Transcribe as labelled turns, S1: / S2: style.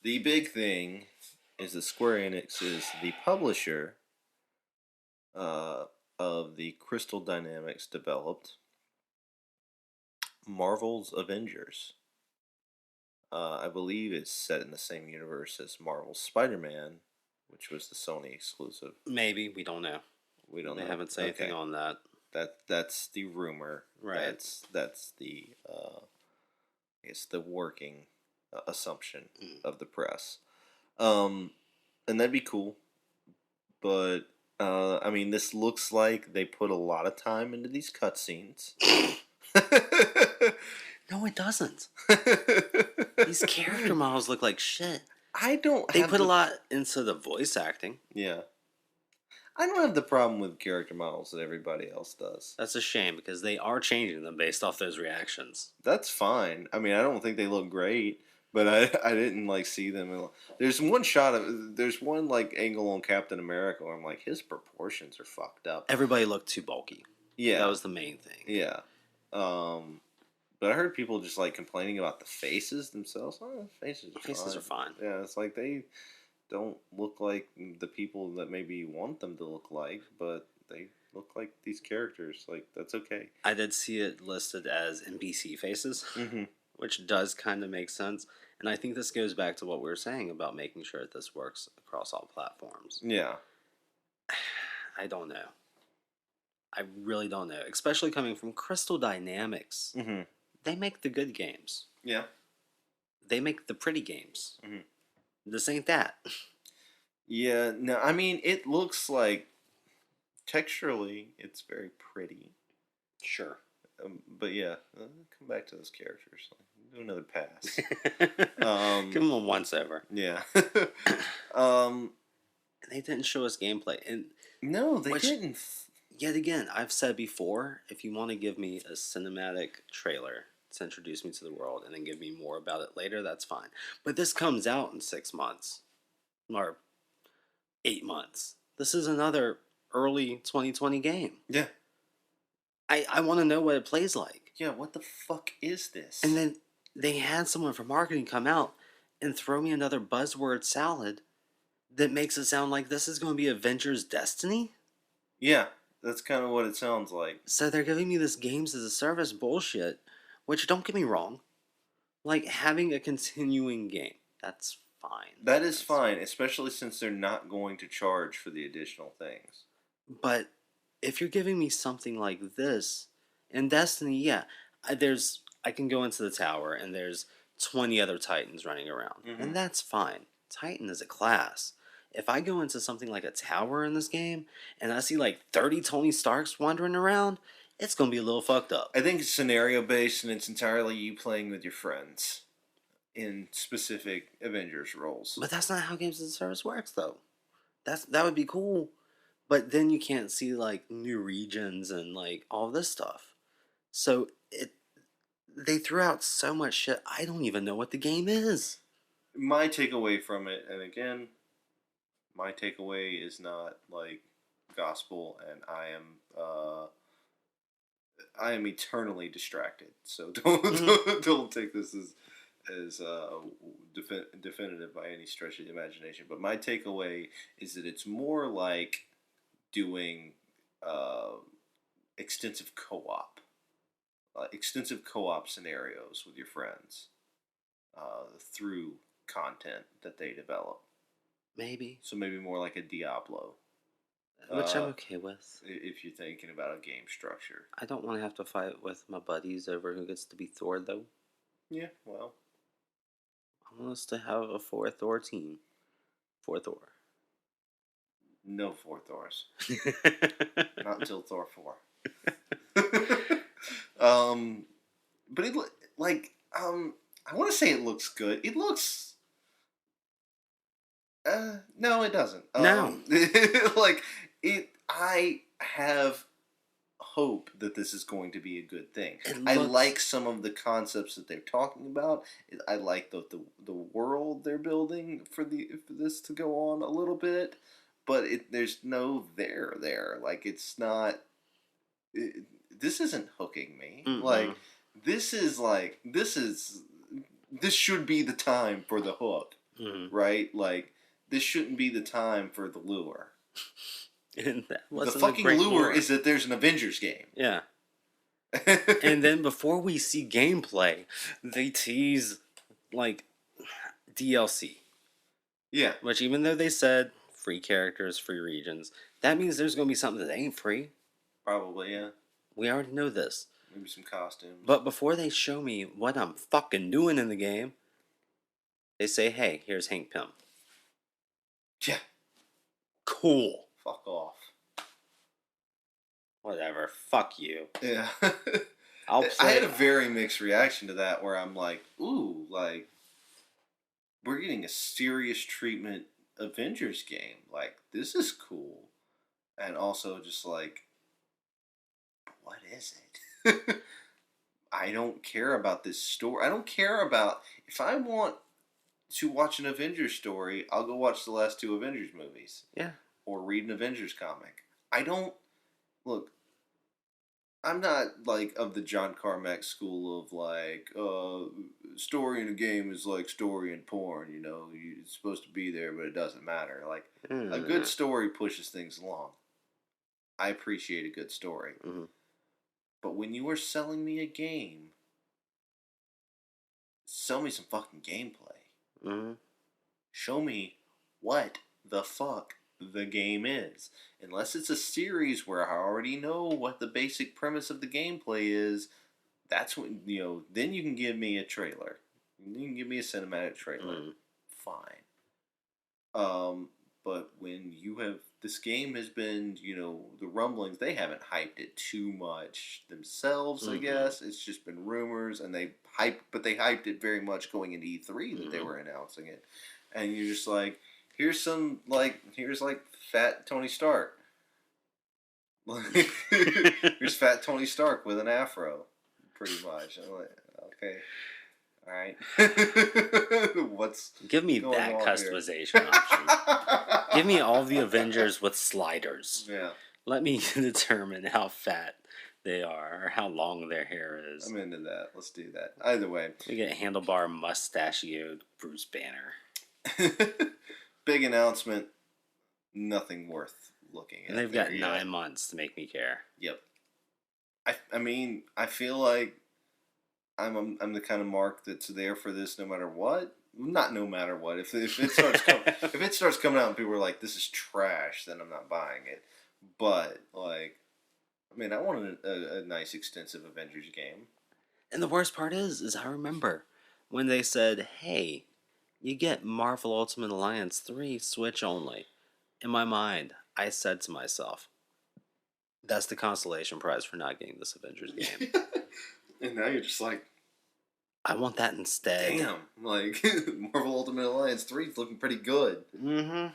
S1: the big thing is that Square Enix is the publisher of the Crystal Dynamics developed Marvel's Avengers. I believe it's set in the same universe as Marvel's Spider-Man, which was the Sony exclusive.
S2: Maybe, we don't know.
S1: We don't know.
S2: They haven't said anything on that.
S1: That's the rumor.
S2: Right.
S1: That's the it's the working assumption of the press. And that'd be cool. But I mean, this looks like they put a lot of time into these cutscenes.
S2: No, it doesn't. These character models look like shit. They put a lot into the voice acting.
S1: Yeah. I don't have the problem with character models that everybody else does.
S2: That's a shame, because they are changing them based off those reactions.
S1: That's fine. I mean, I don't think they look great, but I didn't like see them. There's one angle on Captain America where I'm like, his proportions are fucked up.
S2: Everybody looked too bulky.
S1: Yeah.
S2: That was the main thing.
S1: Yeah. But I heard people just like complaining about the faces themselves. Oh, faces are fine. Yeah, it's like they don't look like the people that maybe you want them to look like, but they look like these characters. Like, that's okay.
S2: I did see it listed as NPC faces, which does kind of make sense. And I think this goes back to what we were saying about making sure that this works across all platforms.
S1: Yeah.
S2: I don't know. I really don't know. Especially coming from Crystal Dynamics.
S1: Mm-hmm.
S2: They make the good games.
S1: Yeah.
S2: They make the pretty games.
S1: Mm-hmm.
S2: This ain't that.
S1: Yeah, no, I mean, it looks like, texturally, it's very pretty.
S2: Sure.
S1: But yeah, come back to those characters. Do another pass.
S2: Give them a once over.
S1: Yeah.
S2: They didn't show us gameplay. And
S1: no, they didn't.
S2: Yet again, I've said before, if you want to give me a cinematic trailer to introduce me to the world and then give me more about it later, that's fine. But this comes out in 6 months. Or 8 months. This is another early 2020 game.
S1: Yeah.
S2: I want to know what it plays like.
S1: Yeah, what the fuck is this?
S2: And then they had someone from marketing come out and throw me another buzzword salad that makes it sound like this is going to be Avengers Destiny?
S1: Yeah, that's kind of what it sounds like.
S2: So they're giving me this games as a service bullshit, which, don't get me wrong, like having a continuing game, that's fine.
S1: That is fine, especially since they're not going to charge for the additional things.
S2: But if you're giving me something like this, in Destiny, yeah, I can go into the tower and there's 20 other Titans running around, and that's fine. Titan is a class. If I go into something like a tower in this game and I see like 30 Tony Starks wandering around, it's going to be a little fucked up.
S1: I think it's scenario based and it's entirely you playing with your friends in specific Avengers roles.
S2: But that's not how games as a service works, though. That would be cool, but then you can't see like new regions and like all this stuff. So they threw out so much shit. I don't even know what the game is.
S1: My takeaway from it, and again, my takeaway is not like gospel, and I am eternally distracted. So don't take this as definitive by any stretch of the imagination. But my takeaway is that it's more like doing extensive co-op scenarios with your friends through content that they develop.
S2: Maybe.
S1: So maybe more like a Diablo.
S2: Which I'm okay with.
S1: If you're thinking about a game structure.
S2: I don't want to have to fight with my buddies over who gets to be Thor, though.
S1: Yeah, well.
S2: I want us to have a 4 Thor team. 4 Thor.
S1: No 4 Thors. Not until Thor 4. But it I want to say it looks good. It looks. No, it doesn't.
S2: No.
S1: I have hope that this is going to be a good thing. I like some of the concepts that they're talking about. I like the world they're building for this to go on a little bit, but there's no there. Like, it's not. This isn't hooking me. Mm-hmm. This should be the time for the hook. right? Like, this shouldn't be the time for the lure.
S2: And that
S1: the fucking lure is that there's an Avengers game.
S2: Yeah. And then before we see gameplay, they tease, like, DLC.
S1: Yeah.
S2: Which, even though they said free characters, free regions, that means there's going to be something that ain't free.
S1: Probably, yeah.
S2: We already know this.
S1: Maybe some costumes.
S2: But before they show me what I'm fucking doing in the game, they say, hey, here's Hank Pym.
S1: Yeah.
S2: Cool.
S1: Fuck off.
S2: Whatever. Fuck you.
S1: Yeah.
S2: I
S1: had a very mixed reaction to that where I'm like, ooh, like, we're getting a serious treatment Avengers game. Like, this is cool. And also just like, what is it? I don't care about this story. I don't care about... If I want to watch an Avengers story, I'll go watch the last 2 Avengers movies.
S2: Yeah.
S1: Or read an Avengers comic. I don't... Look, I'm not, like, of the John Carmack school of, like, story in a game is like story in porn, you know? It's supposed to be there, but it doesn't matter. Like, a good story pushes things along. I appreciate a good story.
S2: Mm-hmm.
S1: But when you are selling me a game, sell me some fucking gameplay.
S2: Mm-hmm.
S1: Show me what the fuck the game is. Unless it's a series where I already know what the basic premise of the gameplay is, that's when, you know, then you can give me a trailer. You can give me a cinematic trailer. Fine. But when you have, this game has been, you know, the rumblings, they haven't hyped it too much themselves, I guess. It's just been rumors, and they hyped it very much going into E3 that they were announcing it. And you're just like, here's fat Tony Stark. Here's fat Tony Stark with an afro, pretty much. I'm like, okay. All right.
S2: Give me that customization option. Give me all the Avengers with sliders.
S1: Yeah.
S2: Let me determine how fat they are or how long their hair is.
S1: I'm into that. Let's do that. Either way.
S2: We get handlebar mustachioed Bruce Banner.
S1: Big announcement. Nothing worth looking at.
S2: And they've got 9 months to make me care.
S1: Yep. I mean, I feel like I'm the kind of mark that's there for this no matter what. Not no matter what. If it starts coming out and people are like, this is trash, then I'm not buying it. But, like, I mean, I wanted a nice extensive Avengers game.
S2: And the worst part is I remember when they said, hey, you get Marvel Ultimate Alliance 3 Switch only. In my mind, I said to myself, that's the consolation prize for not getting this Avengers game.
S1: And now you're just like,
S2: I want that instead.
S1: Damn, like, Marvel Ultimate Alliance 3 is looking pretty good.
S2: Mm-hmm.